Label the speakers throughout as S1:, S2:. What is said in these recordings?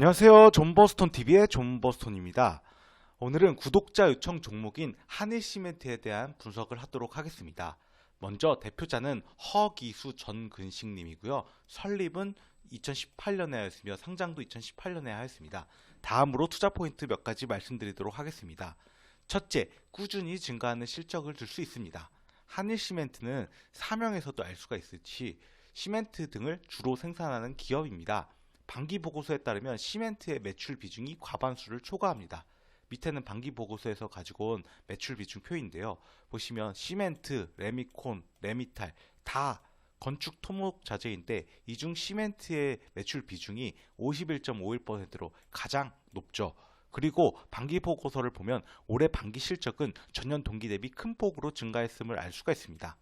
S1: 안녕하세요. 존버스톤TV의 존버스톤입니다. 오늘은 구독자 요청 종목인 한일시멘트에 대한 분석을 하도록 하겠습니다. 먼저 대표자는 허기수 전근식님이고요. 설립은 2018년에 하였으며 상장도 2018년에 하였습니다. 다음으로 투자 포인트 몇 가지 말씀드리도록 하겠습니다. 첫째, 꾸준히 증가하는 실적을 들 수 있습니다. 한일시멘트는 사명에서도 알 수가 있듯이 시멘트 등을 주로 생산하는 기업입니다. 반기 보고서에 따르면 시멘트의 매출 비중이 과반수를 초과합니다. 밑에는 반기 보고서에서 가지고 온 매출 비중 표인데요. 보시면 시멘트, 레미콘, 레미탈 다 건축 토목 자재인데 이 중 시멘트의 매출 비중이 51.51%로 가장 높죠. 그리고 반기 보고서를 보면 올해 반기 실적은 전년 동기 대비 큰 폭으로 증가했음을 알 수가 있습니다.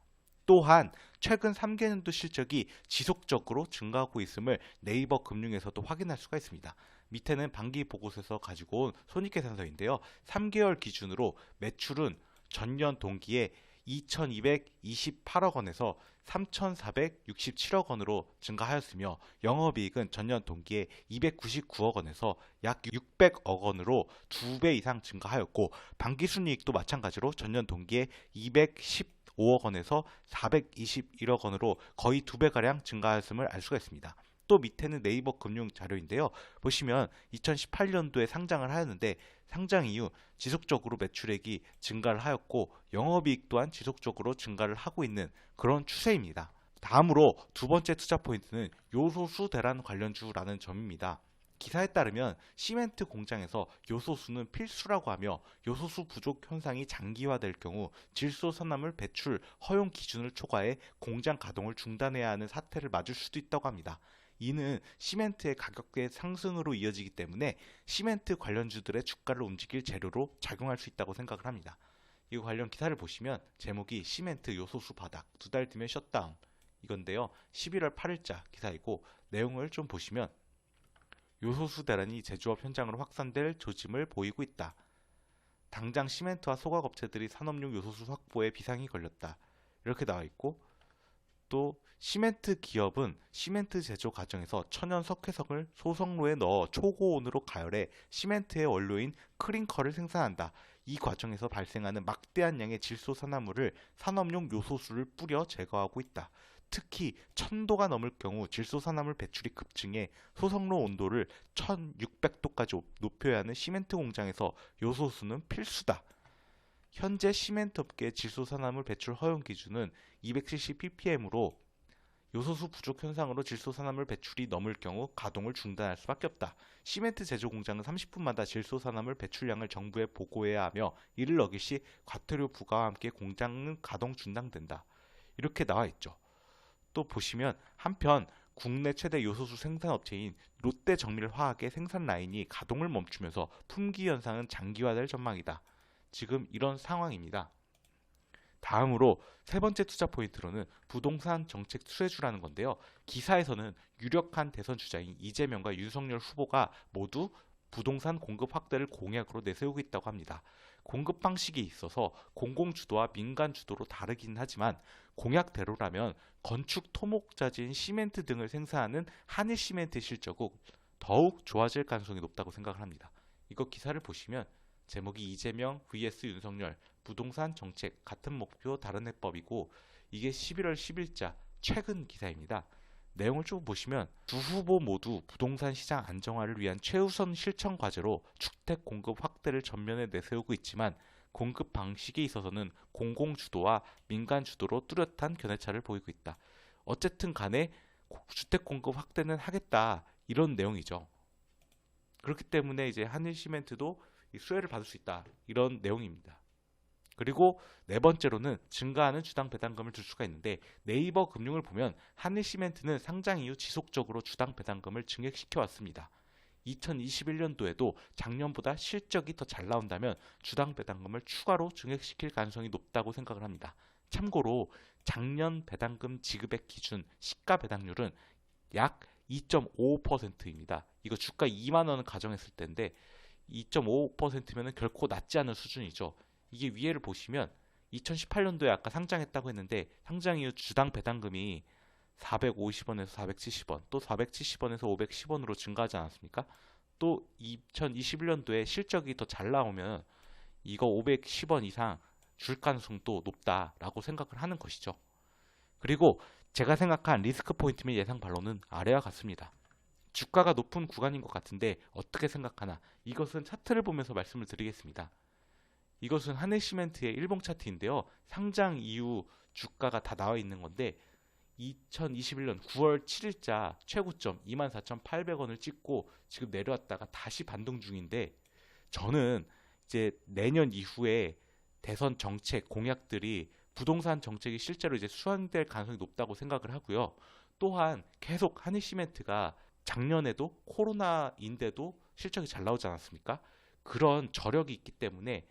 S1: 또한 최근 3개년도 실적이 지속적으로 증가하고 있음을 네이버 금융에서도 확인할 수가 있습니다. 밑에는 반기 보고서에서 가지고 온 손익계산서인데요. 3개월 기준으로 매출은 전년 동기에 2,228억 원에서 3,467억 원으로 증가하였으며 영업이익은 전년 동기에 299억 원에서 약 600억 원으로 2배 이상 증가하였고 반기순이익도 마찬가지로 전년 동기에 215억 원에서 421억 원으로 거의 2배가량 증가하였음을 알 수가 있습니다. 또 밑에는 네이버 금융 자료인데요. 보시면 2018년도에 상장을 하였는데 상장 이후 지속적으로 매출액이 증가를 하였고 영업이익 또한 지속적으로 증가를 하고 있는 그런 추세입니다. 다음으로 두 번째 투자 포인트는 요소수 대란 관련주라는 점입니다. 기사에 따르면 시멘트 공장에서 요소수는 필수라고 하며 요소수 부족 현상이 장기화될 경우 질소산화물 배출 허용 기준을 초과해 공장 가동을 중단해야 하는 사태를 맞을 수도 있다고 합니다. 이는 시멘트의 가격의 상승으로 이어지기 때문에 시멘트 관련주들의 주가를 움직일 재료로 작용할 수 있다고 생각을 합니다. 이 관련 기사를 보시면 제목이 시멘트 요소수 바닥 2달 뒤면 셧다운 이건데요. 11월 8일자 기사이고 내용을 좀 보시면 요소수 대란이 제조업 현장으로 확산될 조짐을 보이고 있다. 당장 시멘트와 소각업체들이 산업용 요소수 확보에 비상이 걸렸다. 이렇게 나와 있고 또 시멘트 기업은 시멘트 제조 과정에서 천연 석회석을 소성로에 넣어 초고온으로 가열해 시멘트의 원료인 클링커를 생산한다. 이 과정에서 발생하는 막대한 양의 질소산화물을 산업용 요소수를 뿌려 제거하고 있다. 특히 1000도가 넘을 경우 질소산화물 배출이 급증해 소성로 온도를 1600도까지 높여야 하는 시멘트 공장에서 요소수는 필수다. 현재 시멘트 업계의 질소산화물 배출 허용 기준은 270ppm으로 요소수 부족 현상으로 질소산화물 배출이 넘을 경우 가동을 중단할 수밖에 없다. 시멘트 제조 공장은 30분마다 질소산화물 배출량을 정부에 보고해야 하며 이를 어길 시 과태료 부과와 함께 공장은 가동 중단된다. 이렇게 나와 있죠. 또 보시면 한편 국내 최대 요소수 생산업체인 롯데정밀화학의 생산 라인이 가동을 멈추면서 품귀 현상은 장기화될 전망이다. 지금 이런 상황입니다. 다음으로 세 번째 투자 포인트로는 부동산 정책 수혜주라는 건데요. 기사에서는 유력한 대선 주자인 이재명과 윤석열 후보가 모두 부동산 공급 확대를 공약으로 내세우고 있다고 합니다. 공급 방식이 있어서 공공주도와 민간주도로 다르긴 하지만 공약대로라면 건축 토목자재인 시멘트 등을 생산하는 한일시멘트의 실적은 더욱 좋아질 가능성이 높다고 생각을 합니다. 이거 기사를 보시면 제목이 이재명 vs 윤석열 부동산 정책 같은 목표 다른 해법이고 이게 11월 10일자 최근 기사입니다. 내용을 쭉 보시면 두 후보 모두 부동산 시장 안정화를 위한 최우선 실천 과제로 주택 공급 확대를 전면에 내세우고 있지만 공급 방식에 있어서는 공공주도와 민간주도로 뚜렷한 견해차를 보이고 있다. 어쨌든 간에 주택 공급 확대는 하겠다 이런 내용이죠. 그렇기 때문에 이제 한일시멘트도 수혜를 받을 수 있다 이런 내용입니다. 그리고 네 번째로는 증가하는 주당 배당금을 줄 수가 있는데 네이버 금융을 보면 한일시멘트는 상장 이후 지속적으로 주당 배당금을 증액시켜 왔습니다. 2021년도에도 작년보다 실적이 더 잘 나온다면 주당 배당금을 추가로 증액시킬 가능성이 높다고 생각을 합니다. 참고로 작년 배당금 지급액 기준 시가 배당률은 약 2.55%입니다. 이거 주가 2만 원을 가정했을 때인데 2.55%면 결코 낮지 않은 수준이죠. 이게 위에를 보시면 2018년도에 아까 상장했다고 했는데 상장 이후 주당 배당금이 450원에서 470원 또 470원에서 510원으로 증가하지 않았습니까? 또 2021년도에 실적이 더 잘 나오면 이거 510원 이상 줄 가능성도 높다라고 생각을 하는 것이죠. 그리고 제가 생각한 리스크 포인트 및 예상 반론은 아래와 같습니다. 주가가 높은 구간인 것 같은데 어떻게 생각하나? 이것은 차트를 보면서 말씀을 드리겠습니다. 이것은 한일시멘트의 일봉 차트인데요. 상장 이후 주가가 다 나와 있는 건데 2021년 9월 7일자 최고점 24,800원을 찍고 지금 내려왔다가 다시 반등 중인데, 저는 이제 내년 이후에 대선 정책 공약들이 부동산 정책이 실제로 이제 수행될 가능성이 높다고 생각을 하고요. 또한 계속 한일시멘트가 작년에도 코로나인데도 실적이 잘 나오지 않았습니까? 그런 저력이 있기 때문에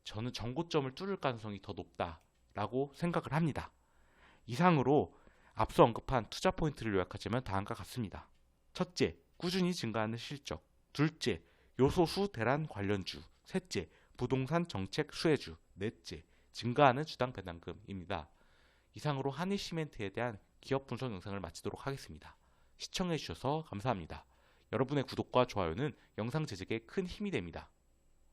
S1: 저는 전고점을 뚫을 가능성이 더 높다라고 생각을 합니다. 이상으로 앞서 언급한 투자 포인트를 요약하자면 다음과 같습니다. 첫째, 꾸준히 증가하는 실적. 둘째, 요소수 대란 관련주. 셋째, 부동산 정책 수혜주. 넷째, 증가하는 주당 배당금입니다. 이상으로 한일시멘트에 대한 기업 분석 영상을 마치도록 하겠습니다. 시청해주셔서 감사합니다. 여러분의 구독과 좋아요는 영상 제작에 큰 힘이 됩니다.